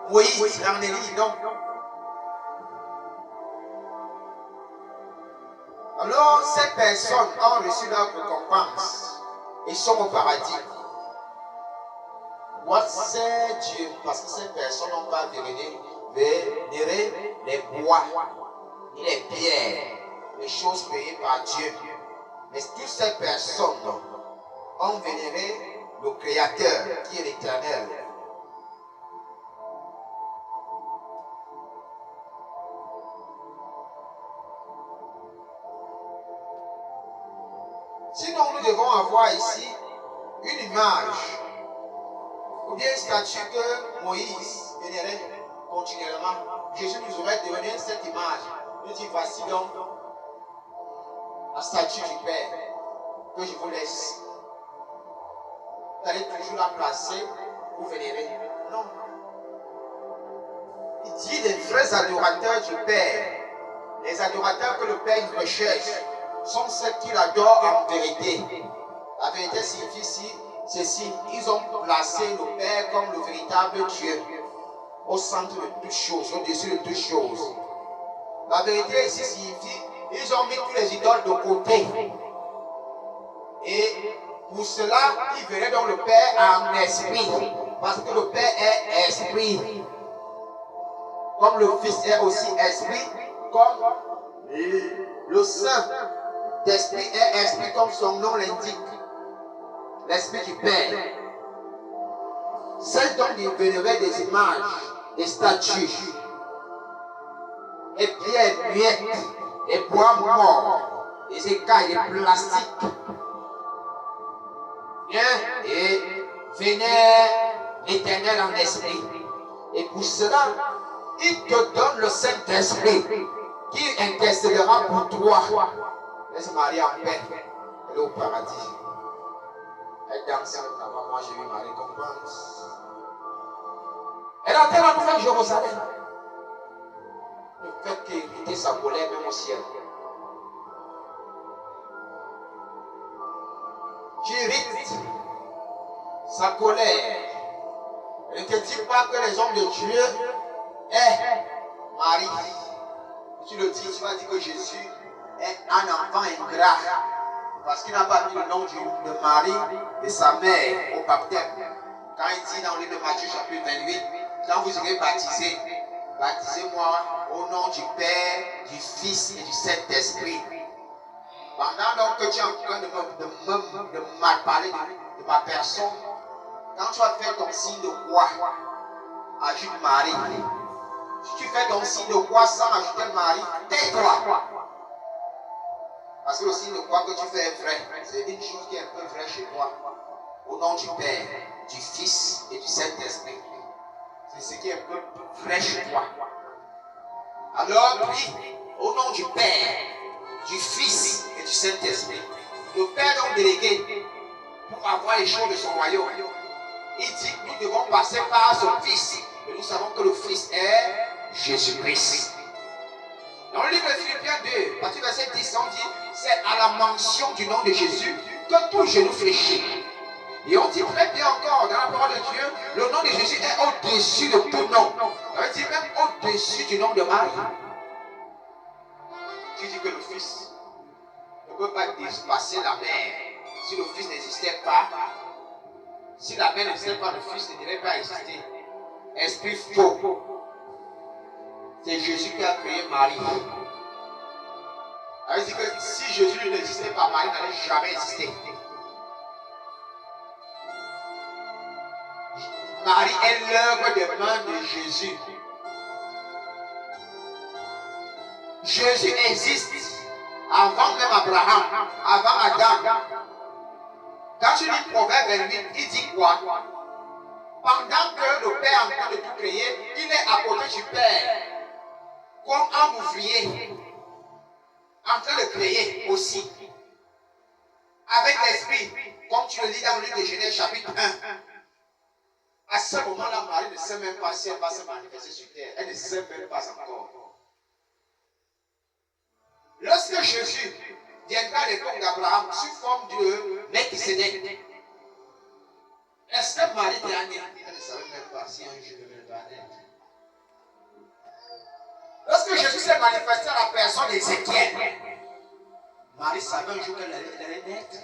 Moïse, en Élie, non. Alors, ces personnes ont reçu leur récompense et sont au paradis. Moi, c'est Dieu, parce que ces personnes n'ont pas vénéré les bois, ni les pierres, les choses créées par Dieu. Mais toutes ces personnes ont vénéré le Créateur, qui est l'Éternel. Sinon, nous devons avoir ici une image ou bien une statue que Moïse vénérait continuellement. Jésus nous aurait donné cette image. Il dit, voici donc la statue du Père que je vous laisse. Vous allez toujours la placer pour vénérer. Non. Il dit les vrais adorateurs du Père, les adorateurs que le Père recherche, sont ceux qui l'adorent en vérité. La vérité signifie ceci, ils ont placé le Père comme le véritable Dieu, au centre de toutes choses, au-dessus de toutes choses. La vérité ici signifie, ils ont mis tous les idoles de côté. Et pour cela, ils verraient donc le Père en esprit, parce que le Père est esprit. Comme le Fils est aussi esprit, comme le Saint d'esprit est esprit, comme son nom l'indique. L'esprit du Père. C'est donc de vénérer des images, des statues, et pierres muettes, et bois morts, des écailles, des plastiques. Bien, et vénère l'Éternel en esprit. Et pour cela, il te donne le Saint-Esprit qui intercédera pour toi. Laisse Marie en paix. Elle est au paradis. Elle danse avant moi, j'ai eu ma récompense. Elle atteint la nouvelle Jérusalem. Le fait qu'éviter sa colère même au ciel. Qui irrite sa colère. Ne te dis pas que les hommes de Dieu est Marie. Tu le dis, tu vas dire que Jésus est un enfant ingrat. Parce qu'il n'a pas mis le nom de Marie et sa mère au baptême. Quand il dit dans le livre de Matthieu chapitre 28, quand vous serez baptisés, baptisez-moi au nom du Père, du Fils et du Saint-Esprit. Pendant donc que tu es en train de mal parler de ma personne, quand tu vas faire ton signe de croix, ajoute Marie. Si tu fais ton signe de croix sans ajouter Marie, tais-toi. Parce que le signe de croix que tu fais est vrai. C'est une chose qui est un peu vraie chez toi. Au nom du Père, du Fils et du Saint-Esprit. C'est ce qui est un peu vrai chez toi. Alors, prie au nom du Père, du Fils et du Saint-Esprit. Le Père donc délégué pour avoir les choses de son royaume. Il dit que nous devons passer par son Fils. Et nous savons que le Fils est Jésus-Christ. Dans le livre de Philippiens 2, partir verset 10, on dit, c'est à la mention du nom de Jésus que tout genou fléchit. Et on dit très bien encore dans la parole de Dieu, le nom de Jésus est au-dessus de tout nom. On dit même au-dessus du nom de Marie. Tu dis que le Fils ne peut pas dépasser la mère. Si le Fils n'existait pas, si la mère n'existait pas, le Fils ne devait pas exister. Esprit faux. C'est Jésus qui a créé Marie. Elle dit que si Jésus n'existait pas, Marie n'allait jamais exister. Marie est l'œuvre des mains de Jésus. Jésus existe avant même Abraham, avant Adam. Quand tu lis Proverbe 28, il dit quoi? Pendant que le Père est en train de tout créer, il est à côté du Père, comme un ouvrier, en train de créer aussi. Avec l'esprit, comme tu le lis dans le livre de Genèse chapitre 1. À ce moment-là, Marie ne sait même pas si elle va se manifester sur terre. Elle ne sait même pas encore. Lorsque Jésus viendra à l'époque d'Abraham sous forme de Melchisédek, est-ce que Marie était née? Elle ne savait même pas si un s'est manifesté à la personne d'Ézéchiel. Marie savait un jour qu'elle allait naître.